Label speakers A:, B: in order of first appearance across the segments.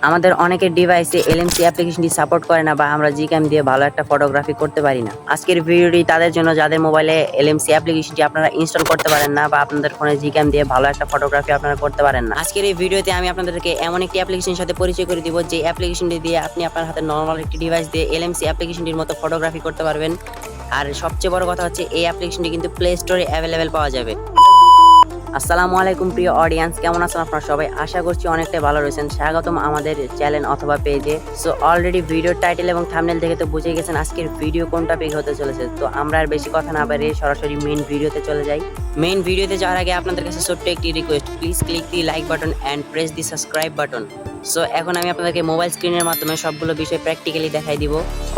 A: আমাদের অনেকের ডিভাইসে এলএমসি অ্যাপ্লিকেশনটি সাপোর্ট করে না বা আমরা জিক্যাম দিয়ে ভালো একটা ফটোগ্রাফি করতে পারি না। আজকের ভিডিওটি তাদের জন্য যাদের মোবাইলে এলএমসি অ্যাপ্লিকেশনটি আপনারা ইনস্টল করতে পারেন না বা আপনাদের ফোনে জিক্যাম দিয়ে ভালো একটা ফটোগ্রাফি আপনারা করতে পারেন না। আজকের এই ভিডিওতে আমি আপনাদেরকে এমন একটি অ্যাপ্লিকেশনের সাথে পরিচয় করে দিব যে অ্যাপ্লিকেশনটি দিয়ে আপনি আপনার হাতে নর্মাল একটি ডিভাইস দিয়ে এলএমসি অ্যাপ্লিকেশনটির মতো ফটোগ্রাফি করতে পারবেন। আর সবচেয়ে বড় কথা হচ্ছে এই অ্যাপ্লিকেশনটি কিন্তু প্লে স্টোরে অ্যাভেলেবেল পাওয়া যাবে। আসসালামু আলাইকুম প্রিয় অডিয়েন্স, কেমন আছেন আপনারা সবাই? আশা করছি অনেকটাই ভালো রয়েছেন। স্বাগতম আমাদের চ্যানেল অথবা পেজে। সো অলরেডি ভিডিওর টাইটেল এবং থাম্বনেল দেখে তো বুঝে গেছেন আজকের ভিডিও কোন টপিক হতে চলেছে। তো আমরা আর বেশি কথা না বাড়িয়ে সরাসরি মেইন ভিডিওতে চলে যাই। মেইন ভিডিওতে যাওয়ার আগে আপনাদের কাছে ছোট্ট একটি request, please click the like button and press the subscribe button. So এখন আমি আপনাদেরকে মোবাইল স্ক্রিনের মাধ্যমে সবগুলো বিষয় প্র্যাকটিক্যালি দেখাই দিব।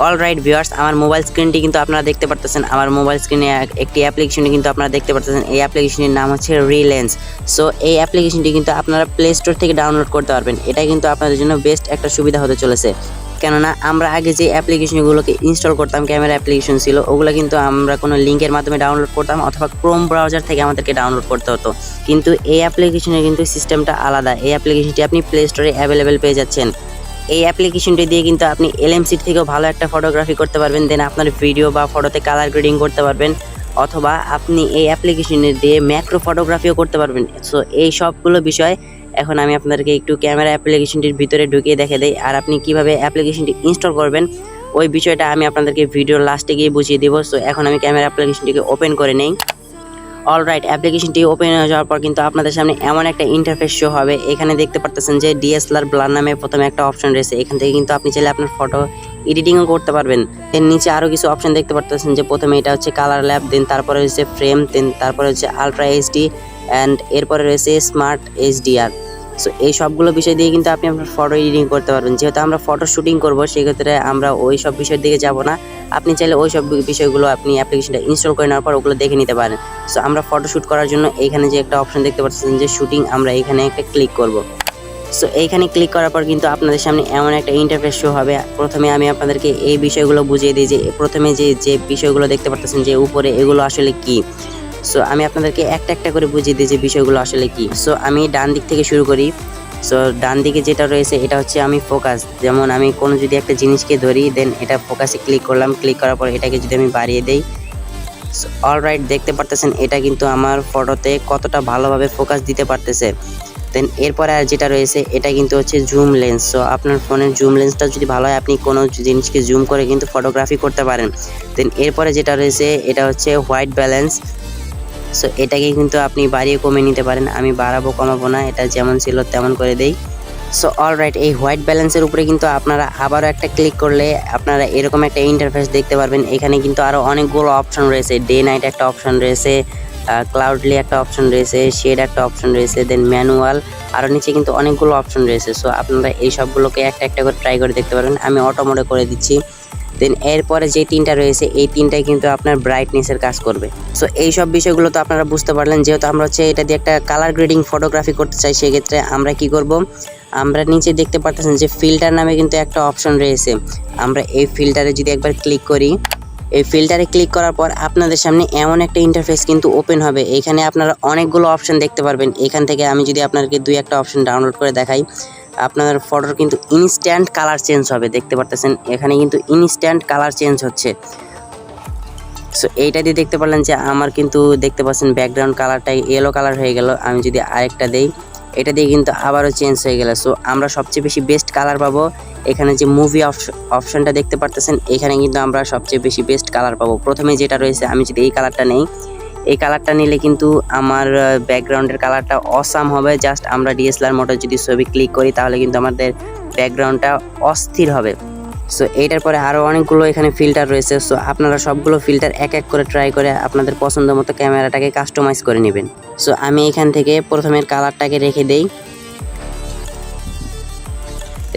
A: অলরাইট ভিউয়ার্স, আমার মোবাইল স্ক্রিনটি কিন্তু আপনারা দেখতে পারতেছেন। আমার মোবাইল স্ক্রিনে একটি অ্যাপ্লিকেশনটি কিন্তু আপনারা দেখতে পারতেছেন। এই অ্যাপ্লিকেশনের নাম হচ্ছে রিলেন্স। সো এই অ্যাপ্লিকেশনটি কিন্তু আপনারা প্লে স্টোর থেকে ডাউনলোড করতে পারবেন। এটা কিন্তু আপনাদের জন্য বেস্ট একটা সুবিধা হতে চলেছে, কেননা আমরা আগে যে অ্যাপ্লিকেশনগুলোকে ইনস্টল করতাম, ক্যামেরা অ্যাপ্লিকেশন ছিল, ওগুলো কিন্তু আমরা কোনো লিঙ্কের মাধ্যমে ডাউনলোড করতাম অথবা ক্রোম ব্রাউজার থেকে আমাদেরকে ডাউনলোড করতে হতো। কিন্তু এই অ্যাপ্লিকেশনের কিন্তু সিস্টেমটা আলাদা। এই অ্যাপ্লিকেশনটি আপনি প্লে স্টোরে অ্যাভেলেবেল পেয়ে যাচ্ছেন। এই অ্যাপ্লিকেশনটি দিয়ে কিন্তু আপনি এলএমসির থেকেও ভালো একটা ফটোগ্রাফি করতে পারবেন। দেন আপনার ভিডিও বা ফটোতে কালার গ্রেডিং করতে পারবেন, অথবা আপনি এই অ্যাপ্লিকেশনের দিয়ে ম্যাক্রো ফটোগ্রাফিও করতে পারবেন। সো এই সবগুলো বিষয় এখন আমি আপনাদেরকে একটু ক্যামেরা অ্যাপ্লিকেশনটির ভিতরে ঢুকিয়ে দেখে দেই। আর আপনি কিভাবে অ্যাপ্লিকেশনটি ইনস্টল করবেন ওই বিষয়টা আমি আপনাদেরকে ভিডিওর লাস্টে গিয়ে বুঝিয়ে দিব। সো এখন আমি ক্যামেরা অ্যাপ্লিকেশনটিকে ওপেন করে নেই। অলরাইট, অ্যাপ্লিকেশনটি ওপেন হয়ে যাওয়ার পর কিন্তু আপনাদের সামনে এমন একটা ইন্টারফেস শো হবে। এখানে দেখতে পারতেছেন যে ডিএসএলআর ব্লার নামে প্রথমে একটা অপশন রয়েছে। এখান থেকে কিন্তু আপনি চাইলে আপনার ফটো এডিটিংও করতে পারবেন। এর নিচে আরও কিছু অপশন দেখতে পারতেছেন যে প্রথমে এটা হচ্ছে কালার ল্যাব, দেন তারপরে হচ্ছে ফ্রেম, দেন তারপরে হচ্ছে আলট্রা এইচডি অ্যান্ড এরপরে রয়েছে স্মার্ট এইচডিআর। সো এই সবগুলো বিষয় দিয়ে কিন্তু আপনি আপনার ফটো এডিটিং করতে পারবেন। যেহেতু আমরা ফটো শুটিং করবো, সেক্ষেত্রে আমরা ওই সব বিষয়ের দিকে যাব না। আপনি চাইলে ওই সব বিষয়গুলো আপনি অ্যাপ্লিকেশনটা ইনস্টল করে নেওয়ার পর ওগুলো দেখে নিতে পারেন। সো আমরা ফটো শ্যুট করার জন্য এইখানে যে একটা অপশন দেখতে পাচ্ছেন যে শুটিং, আমরা এইখানে একটা ক্লিক করব। সো এইখানে ক্লিক করার পর কিন্তু আপনাদের সামনে এমন একটা ইন্টারফেস শো হবে। প্রথমে আমি আপনাদেরকে এই বিষয়গুলো বুঝিয়ে দিই যে প্রথমে যে বিষয়গুলো দেখতে পাচ্ছেন যে উপরে, এগুলো আসলে কি। সো আমি আপনাদেরকে একটা একটা করে বুঝিয়ে দিই যে বিষয়গুলো আসলে কি। সো আমি ডান দিক থেকে শুরু করি। সো ডান দিকে যেটা রয়েছে এটা হচ্ছে আমি ফোকাস। যেমন আমি কোনো যদি একটা জিনিসকে ধরি, দেন এটা ফোকাসে ক্লিক করলাম। ক্লিক করার পর এটাকে যদি আমি বাড়িয়ে দেই, অলরাইট দেখতে পারতেছেন এটা কিন্তু আমার ফটোতে কতটা ভালোভাবে ফোকাস দিতে পারতেছে। দেন এরপরে আর যেটা রয়েছে এটা কিন্তু হচ্ছে জুম লেন্স। সো আপনার ফোনের জুম লেন্সটা যদি ভালো হয়, আপনি কোনো জিনিসকে জুম করে কিন্তু ফটোগ্রাফি করতে পারেন। দেন এরপরে যেটা রয়েছে এটা হচ্ছে হোয়াইট ব্যালেন্স। সো এটাকে কিন্তু আপনি বাড়িয়ে কমিয়ে নিতে পারেন। আমি বাড়াবো কমাবো না, এটা যেমন ছিল তেমন করে দেই। সো অলরাইট, এই হোয়াইট ব্যালেন্সের উপরে কিন্তু আপনারা আবারও একটা ক্লিক করলে আপনারা এরকম একটা ইন্টারফেস দেখতে পারবেন। এখানে কিন্তু আরও অনেকগুলো অপশন রয়েছে। ডে নাইট একটা অপশন রয়েছে, ক্লাউডলি একটা অপশন রয়েছে, শেড একটা অপশন রয়েছে, দেন ম্যানুয়াল, আরও নিচে কিন্তু অনেকগুলো অপশন রয়েছে। সো আপনারা এই সবগুলোকে একটা একটা করে ট্রাই করে দেখতে পারবেন। আমি অটো মোডে করে দিচ্ছি। দেন এরপরে যে তিনটা রয়েছে এই তিনটাই কিন্তু আপনার ব্রাইটনেসের কাজ করবে। সো এই সব বিষয়গুলো তো আপনারা বুঝতে পারলেন। যেহেতু আমরা হচ্ছে এটা দিয়ে একটা কালার গ্রেডিং ফটোগ্রাফি করতে চাই, সেক্ষেত্রে আমরা কি করব, আমরা নিচে দেখতে পাচ্ছেন যে ফিল্টার নামে কিন্তু একটা অপশন রয়েছে। আমরা এই ফিল্টারে যদি একবার ক্লিক করি, এই ফিল্টারে ক্লিক করার পর আপনাদের সামনে এমন একটা ইন্টারফেস কিন্তু ওপেন হবে। এখানে আপনারা অনেকগুলো অপশন দেখতে পারবেন। এখান থেকে আমি যদি আপনাদেরকে দুই একটা অপশন ডাউনলোড করে দেখাই, আপনার ফটোর কিন্তু ইনস্ট্যান্ট কালার চেঞ্জ হবে। দেখতে পারতেছেন এখানে কিন্তু ইনস্ট্যান্ট কালার চেঞ্জ হচ্ছে। সো এইটা দিয়ে দেখতে পারলেন যে আমার কিন্তু দেখতে পাচ্ছেন ব্যাকগ্রাউন্ড কালারটা ইয়েলো কালার হয়ে গেল। আমি যদি আরেকটা দেই, এটা দিয়ে কিন্তু আবারও চেঞ্জ হয়ে গেল। সো আমরা সবচেয়ে বেশি বেস্ট কালার পাবো এখানে যে মুভি অপশনটা দেখতে পারতেছেন, এখানে কিন্তু আমরা সবচেয়ে বেশি বেস্ট কালার পাবো। প্রথমে যেটা রয়েছে, আমি যদি এই কালারটা নেই, এই কালারটা নিলে কিন্তু আমার ব্যাকগ্রাউন্ডের কালারটা অসাম হবে। জাস্ট আমরা ডিএসএলআর মোডে যদি ছবি ক্লিক করি, তাহলে কিন্তু আমাদের ব্যাকগ্রাউন্ডটা অস্থির হবে। সো এইটার পরে আরও অনেকগুলো এখানে ফিল্টার রয়েছে। সো আপনারা সবগুলো ফিল্টার এক এক করে ট্রাই করে আপনাদের পছন্দ মতো ক্যামেরাটাকে কাস্টমাইজ করে নেবেন। সো আমি এখান থেকে প্রথমের কালারটাকে রেখে দেই,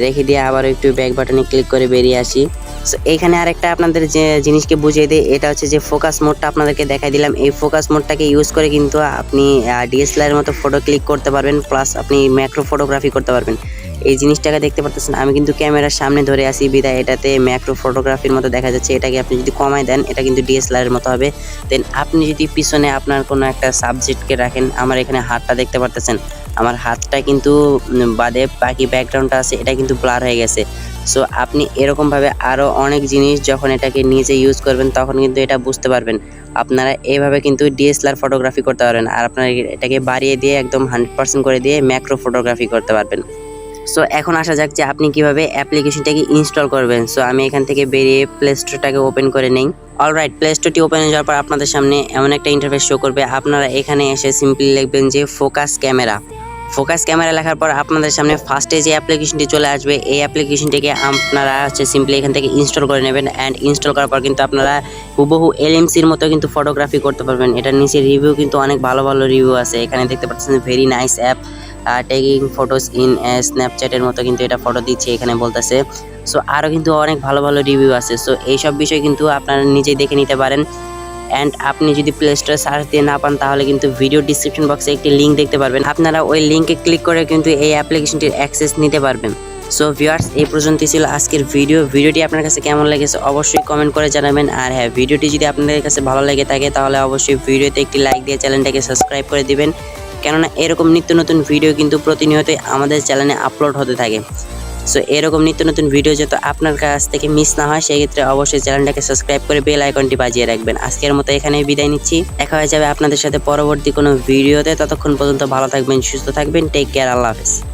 A: রেখে দিয়ে আবার একটু ব্যাক বাটনে ক্লিক করে বেরিয়ে আসি। সো এইখানে আরেকটা আপনাদের যে জিনিসকে বুঝিয়ে দিই, এটা হচ্ছে যে ফোকাস মোডটা আপনাদেরকে দেখাই দিলাম। এই ফোকাস মোডটাকে ইউজ করে কিন্তু আপনি ডিএসএলআর মতো ফটো ক্লিক করতে পারবেন, প্লাস আপনি ম্যাক্রো ফটোগ্রাফি করতে পারবেন। এই জিনিসটাকে দেখতে পাচ্ছেন, আমি কিন্তু ক্যামেরার সামনে ধরে আসি বিদায় এটাতে ম্যাক্রো ফটোগ্রাফির মতো দেখা যাচ্ছে। এটাকে আপনি যদি কমায় দেন, এটা কিন্তু ডিএসএলআর এর মতো হবে। দেন আপনি যদি পিছনে আপনার কোনো একটা সাবজেক্টকে রাখেন, আমার এখানে হাতটা দেখতে পারতেছেন, আমার হাতটা কিন্তু বাদে বাকি ব্যাকগ্রাউন্ডটা আছে এটা কিন্তু ব্লার হয়ে গেছে। সো আপনি এরকমভাবে আরও অনেক জিনিস যখন এটাকে নিজে ইউজ করবেন তখন কিন্তু এটা বুঝতে পারবেন। আপনারা এইভাবে কিন্তু ডিএসএলআর ফটোগ্রাফি করতে পারবেন, আর আপনারা এটাকে বাড়িয়ে দিয়ে একদম 100% করে দিয়ে ম্যাক্রো ফটোগ্রাফি করতে পারবেন। সো এখন আসা যাক যে আপনি কিভাবে অ্যাপ্লিকেশনটাকে ইনস্টল করবেন। সো আমি এখান থেকে বেরিয়ে প্লে স্টোরটাকে ওপেন করে নেই। অলরাইট, প্লে স্টোরটি ওপেন হয়ে যাওয়ার পর আপনাদের সামনে এমন একটা ইন্টারফেস শো করবে। আপনারা এখানে এসে সিম্পলি লিখবেন যে ফোকাস ক্যামেরা। ফোকাস ক্যামেরা লেখার পর আপনাদের সামনে ফার্স্টে যে অ্যাপ্লিকেশনটি চলে আসবে, এই অ্যাপ্লিকেশনটিকে আপনারা সিম্পলি এখান থেকে ইনস্টল করে নেবেন। অ্যান্ড ইনস্টল করার পর কিন্তু আপনারা হুবহু এলএমসির মতো কিন্তু ফটোগ্রাফি করতে পারবেন। এটার নিচে রিভিউ কিন্তু অনেক ভালো ভালো রিভিউ আছে। এখানে দেখতে পাচ্ছেন very nice app, taking photos in স্ন্যাপচ্যাটের মতো কিন্তু এটা ফটো দিচ্ছে এখানে বলতেছে। সো আরও কিন্তু অনেক ভালো ভালো রিভিউ আছে। সো এইসব বিষয় কিন্তু আপনারা নিজেই দেখে নিতে পারেন। অ্যান্ড আপনি যদি প্লে স্টোরে সার্চ দিয়ে না পান তাহলে কিন্তু ভিডিও ডিসক্রিপশন বক্সে একটি লিঙ্ক দেখতে পারবেন। আপনারা ওই লিঙ্কে ক্লিক করে কিন্তু এই অ্যাপ্লিকেশনটির অ্যাক্সেস নিতে পারবেন। সো ভিউয়ার্স, এই পর্যন্তই ছিল আজকের ভিডিওটি আপনার কাছে কেমন লেগেছে অবশ্যই কমেন্ট করে জানাবেন। আর হ্যাঁ, ভিডিওটি যদি আপনাদের কাছে ভালো লেগে থাকে তাহলে অবশ্যই ভিডিওতে একটি লাইক দিয়ে চ্যানেলটাকে সাবস্ক্রাইব করে দিবেন, কেননা এরকম নিত্য নতুন ভিডিও কিন্তু প্রতিনিয়তই আমাদের চ্যানেলে আপলোড হতে থাকে। সো এরকম নিত্য নতুন ভিডিও যত আপনার কাছ থেকে মিস না হয় সেই ক্ষেত্রে অবশ্যই চ্যানেলটাকে সাবস্ক্রাইব করে বেল আইকনটি বাজিয়ে রাখবেন। আজকের মতো এখানেই বিদায় নিচ্ছি, দেখা হয়ে যাবে আপনাদের সাথে পরবর্তী কোনো ভিডিওতে। ততক্ষণ পর্যন্ত ভালো থাকবেন, সুস্থ থাকবেন, টেক কেয়ার, আল্লাহ হাফেজ।